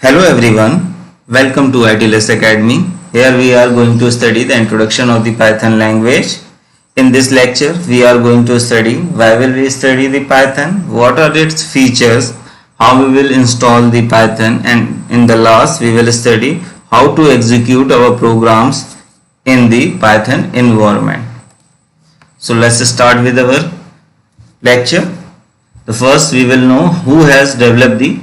Hello everyone, welcome to ITLS Academy. Here we are going to study the introduction of the Python language. In this lecture, we are going to study why will we study the Python, what are its features, how we will install the Python, and in the last we will study how to execute our programs in the Python environment. So let's start with our lecture. The first we will know who has developed the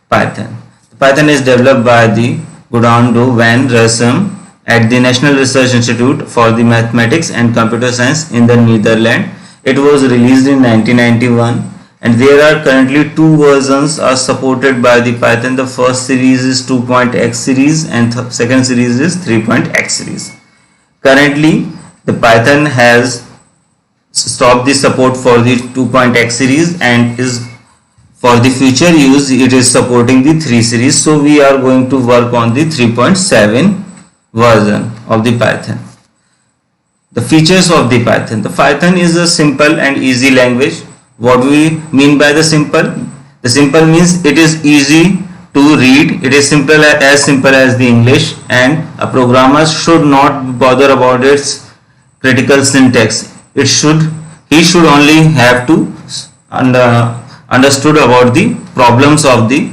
Python. Python is developed by the Godando van Rossum at the National Research Institute for the Mathematics and Computer Science in the Netherlands. It was released in 1991 and there are currently two versions are supported by the Python. The first series is 2.x series and second series is 3.x series. Currently the Python has stopped the support for the 2.x series and is for the future use it is supporting the 3 series. So we are going to work on the 3.7 version of the Python. The features of the Python. The Python is a simple and easy language. What we mean by the simple? The simple means it is easy to read. It is simple as the English, and a programmer should not bother about its critical syntax. He should only have to understood about the problems of the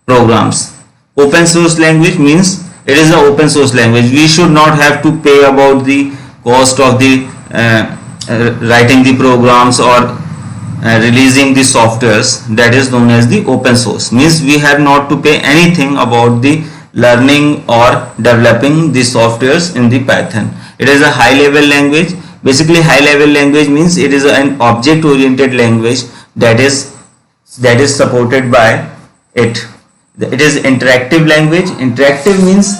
programs. Open source language means it is an open source language. We should not have to pay about the cost of the writing the programs or releasing the softwares. That is known as the open source. Means we have not to pay anything about the learning or developing the softwares in the Python. It is a high level language. Basically high level language means it is an object oriented language that is supported by it. It is interactive language. Interactive means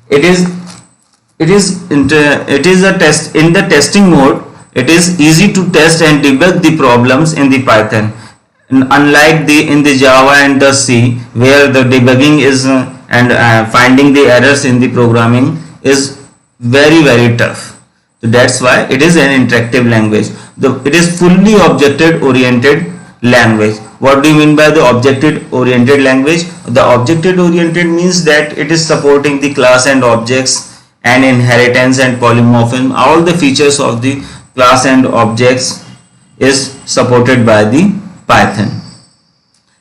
it is a test in the testing mode. It is easy to test and debug the problems in the Python, unlike in the Java and the C, where the debugging is finding the errors in the programming is very tough. So that's why it is an interactive language. It is fully object oriented language. What do you mean by the object oriented language? The object oriented means that it is supporting the class and objects and inheritance and polymorphism. All the features of the class and objects is supported by the Python.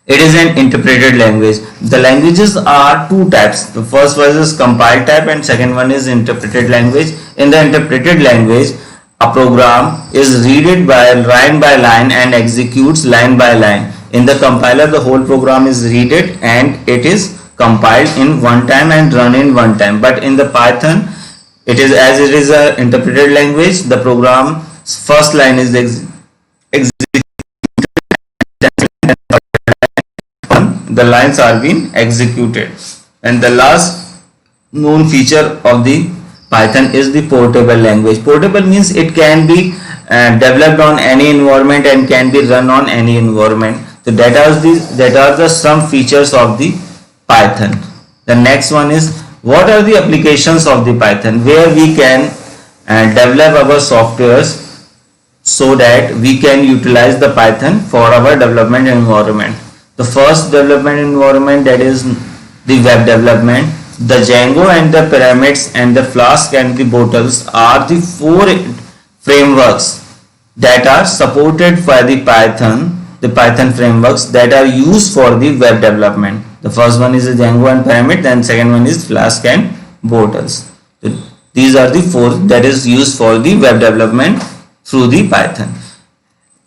It is an interpreted language. The languages are two types. The first one is compiled type and second one is interpreted language. In the interpreted language, a program is read line by line and executes line by line. In the compiler, the whole program is read and it is compiled in one time and run in one time. But in the Python, it is as it is an interpreted language, the program first line is executed, the lines are being executed. And the last known feature of the Python is the portable language. Portable means it can be developed on any environment and can be run on any environment. So that are the some features of the Python. The next one is what are the applications of the Python, where we can develop our softwares so that we can utilize the Python for our development environment. The first development environment, that is the web development. The Django and the Pyramids and the Flask and the Bottles are the four frameworks that are supported by the Python frameworks that are used for the web development. The first one is the Django and Pyramid, then second one is Flask and Bottles. So these are the four that is used for the web development through the Python.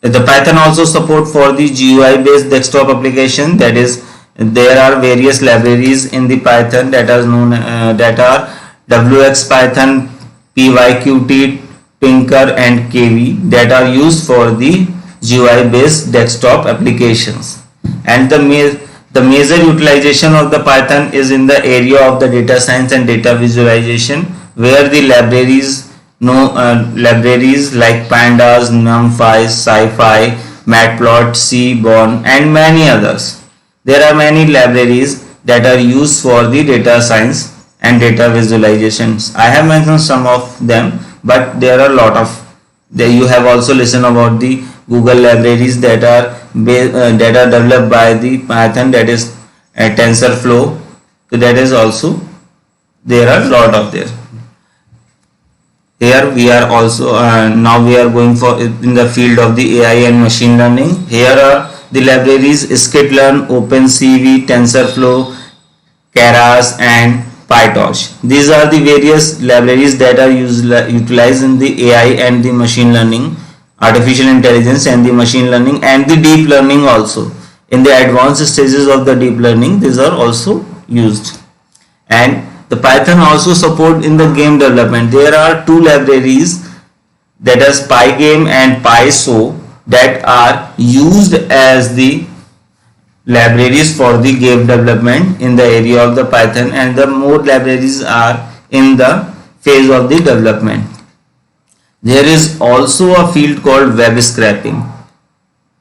The Python also support for the GUI based desktop application, that is there are various libraries in the Python that are known that are WXPython, PyQt, Tinker and KV that are used for the GUI based desktop applications. And the major utilization of the Python is in the area of the data science and data visualization, where the libraries like Pandas, NumPy, SciPy, Matplotlib, Seaborn and many others. There are many libraries that are used for the data science and data visualizations. I have mentioned some of them, but there are a lot of. You have also listened about the Google libraries that are developed by the Python, that is TensorFlow. So that is also, there are lot of there. Here we are also now we are going for in the field of the AI and machine learning. Here are the libraries scikit-learn, OpenCV, TensorFlow, Keras and PyTorch. These are the various libraries that are utilized in the AI and the machine learning, artificial intelligence and the machine learning and the deep learning also. In the advanced stages of the deep learning, these are also used. And the Python also support in the game development. There are two libraries, that is Pygame and PySo, that are used as the libraries for the game development in the area of the Python, and the more libraries are in the phase of the development. There is also a field called web scraping.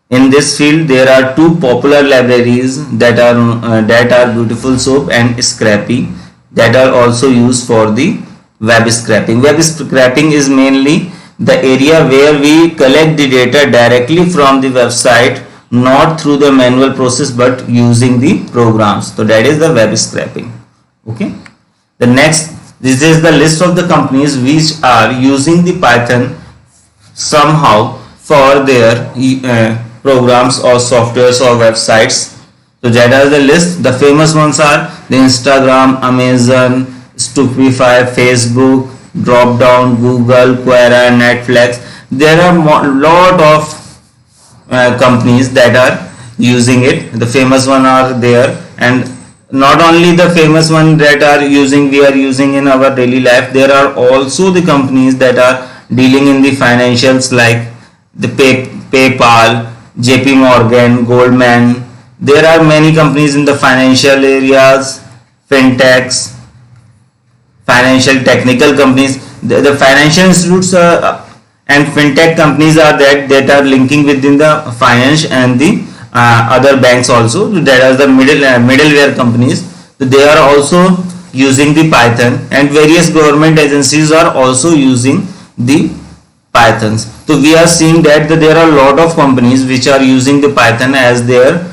In this field there are two popular libraries that are Beautiful Soup and Scrappy, that are also used for the web scraping. Web scraping is mainly the area where we collect the data directly from the website, not through the manual process but using the programs. So that is the web scraping. Okay. The next, this is the list of the companies which are using the Python somehow for their programs or softwares or websites. So that is the list. The famous ones are the Instagram, Amazon, Stupefy, Facebook, Dropdown, Google, Quora, Netflix. There are lot of companies that are using it. The famous one are there, and not only the famous one that we are using in our daily life. There are also the companies that are dealing in the financials, like the PayPal, JP Morgan, Goldman. There are many companies in the financial areas, fintechs, financial technical companies. The financial institutes and fintech companies are that are linking within the finance and the other banks also. That are the middleware companies. So they are also using the Python, and various government agencies are also using the Pythons. So we are seeing that there are a lot of companies which are using the Python as their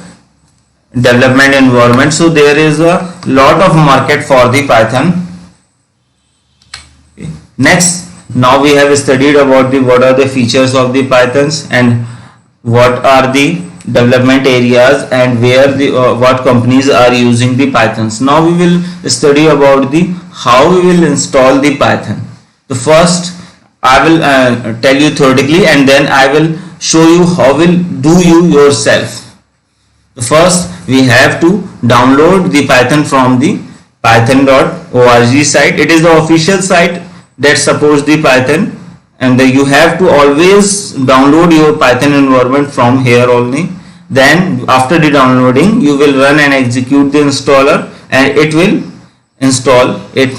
development environment. So there is a lot of market for the Python. Okay. Next, now we have studied about what are the features of the Pythons and what are the development areas and where the what companies are using the Pythons. Now we will study about the how we will install the Python. The first I will tell you theoretically, and then I will show you how will do you yourself. First we have to download the Python from the python.org site. It is the official site that supports the Python, and you have to always download your Python environment from here only. Then after the downloading you will run and execute the installer, and it will install it.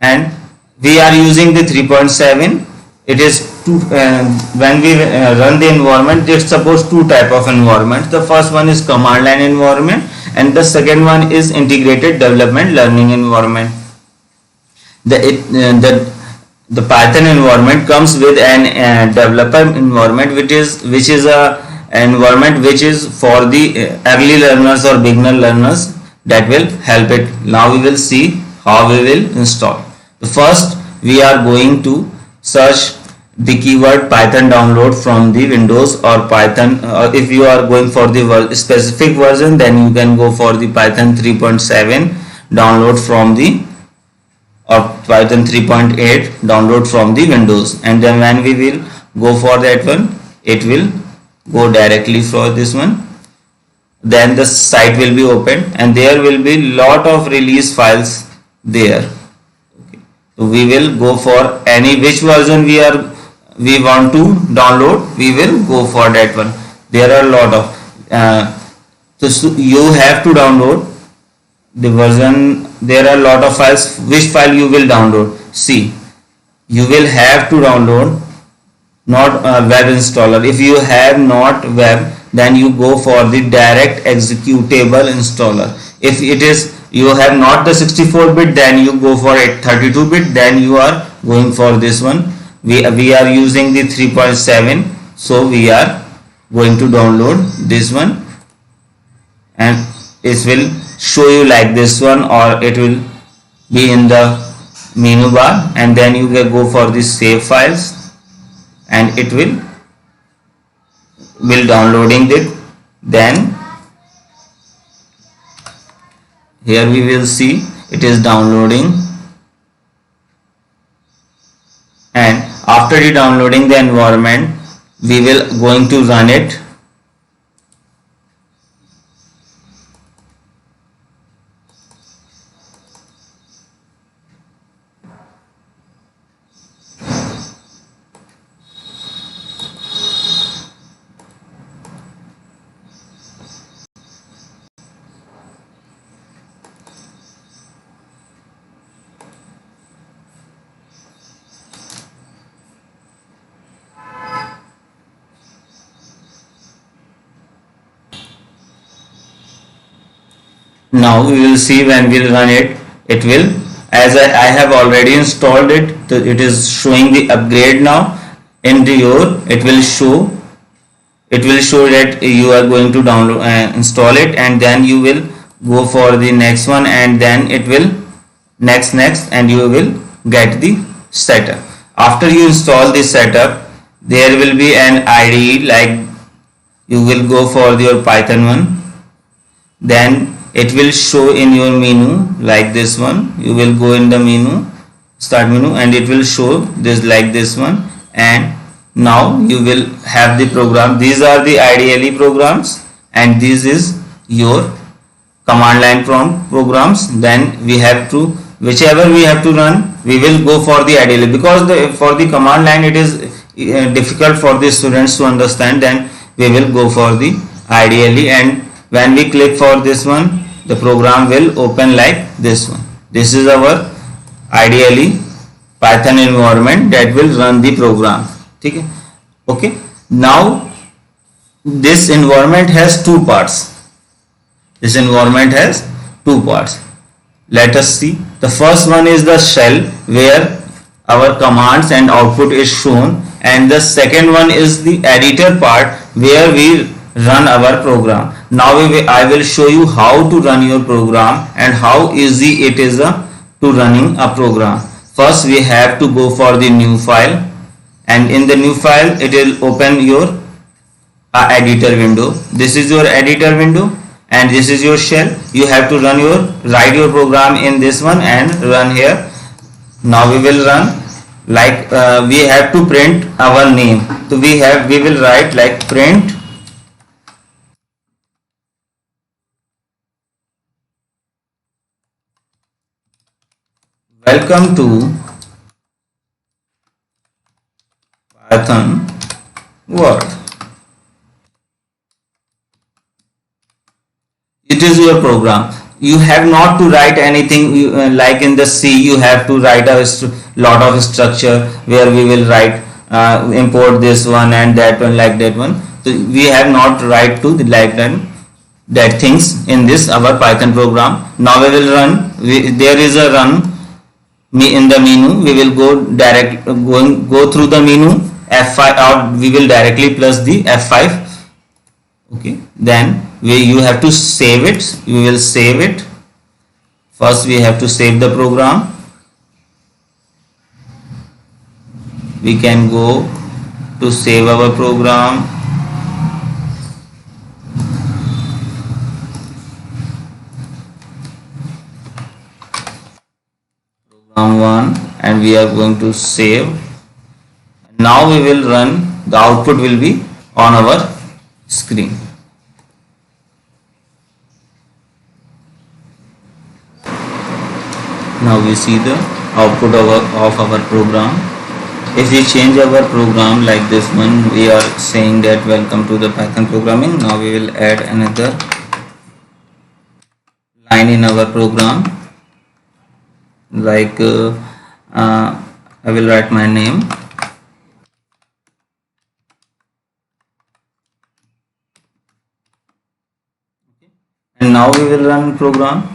And we are using the 3.7. It is when we run the environment, it supports two type of environment. The first one is command line environment, and the second one is integrated development learning environment. The Python environment comes with an developer environment, which is a environment which is for the early learners or beginner learners, that will help it. Now we will see how we will install. First we are going to search the keyword Python download from the Windows or Python. If you are going for the specific version, then you can go for the Python 3.7 download from the, or Python 3.8 download from the Windows. And then when we will go for that one, it will go directly for this one. Then the site will be opened, and there will be lot of release files there. Okay. So we will go for any which version we want to download, we will go for that one. There are a lot of so you have to download the version. There are a lot of files. Which file you will download? See, you will have to download not web installer. If you have not web, then you go for the direct executable installer. If it is you have not the 64-bit, then you go for a 32-bit, then you are going for this one. We are using the 3.7, so we are going to download this one, and it will show you like this one, or it will be in the menu bar, and then you can go for the save files, and it will downloading it. Then here we will see it is downloading, and after the downloading the environment, we will going to run it. Now we will see when we'll run it, it will, as I have already installed it, it is showing the upgrade now. Into your, it will show that you are going to download install it, and then you will go for the next one, and then it will next, and you will get the setup. After you install the setup, there will be an IDE, like you will go for your Python one, then it will show in your menu like this one. You will go in the menu, start menu, and it will show this like this one, and now you will have the program. These are the IDLE programs, and this is your command line prompt programs. Then we have to, whichever we have to run, we will go for the IDLE, because for the command line it is difficult for the students to understand. Then we will go for the IDLE, and when we click for this one, the program will open like this one. This is our IDLE Python environment that will run the program. Okay. Now this environment has two parts. Let us see. The first one is the shell, where our commands and output is shown, and the second one is the editor part, where we run our program. Now I will show you how to run your program and how easy it is to running a program. First we have to go for the new file, and in the new file it will open your editor window. This is your editor window, and this is your shell. You have to write your program in this one and run here. Now we will run like we have to print our name. So we will write like print welcome to Python World. It is your program. You have not to write anything like in the C. You have to write a lot of structure, where we will write import this one and that one, like that one. So we have not write to like that things in this our Python program. Now we will run. There is a run in the menu. We will go through the menu F5, or we will directly plus the F5. Okay, then you have to save it. We will save it. First we have to save the program. We can go to save our program. Program 1, and we are going to save. Now we will run. The output will be on our screen. Now we see the output of our program. If we change our program like this one, we are saying that welcome to the Python programming. Now we will add another line in our program, like I will write my name. And now we will run program.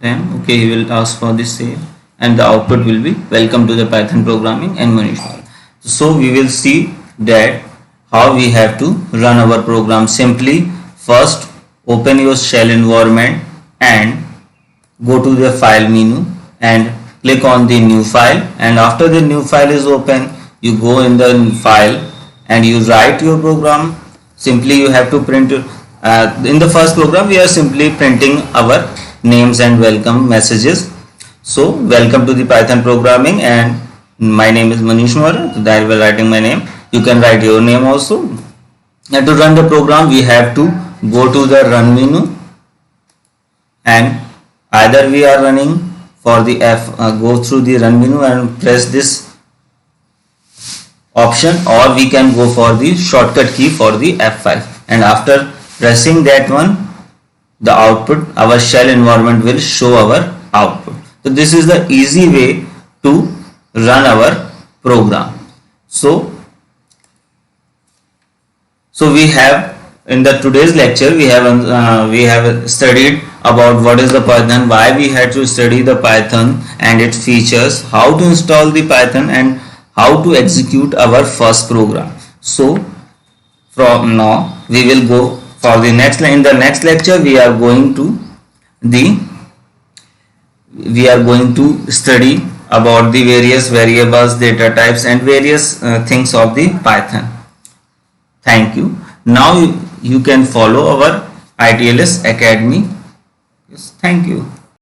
Then okay, he will ask for the save, and the output will be welcome to the Python programming and Manish Paul. So we will see that how we have to run our program. Simply first open your shell environment, and go to the file menu and click on the new file, and after the new file is open, you go in the file and you write your program. Simply you have to print in the first program we are simply printing our names and welcome messages. So welcome to the Python programming, and my name is Manish Mora, so I will writing my name. You can write your name also. And to run the program we have to go to the run menu, and either we are running for the go through the run menu and press this option, or we can go for the shortcut key for the F5, and after pressing that one, the output, our shell environment will show our output. So this is the easy way to run our program. So we have in the today's lecture we have studied about what is the Python, why we had to study the Python and its features, how to install the Python, and how to execute our first program. So from now we will go for the next. In the next lecture we are going to study about the various variables, data types, and various things of the Python. Thank you. Now you can follow our ITLS Academy. Yes, thank you.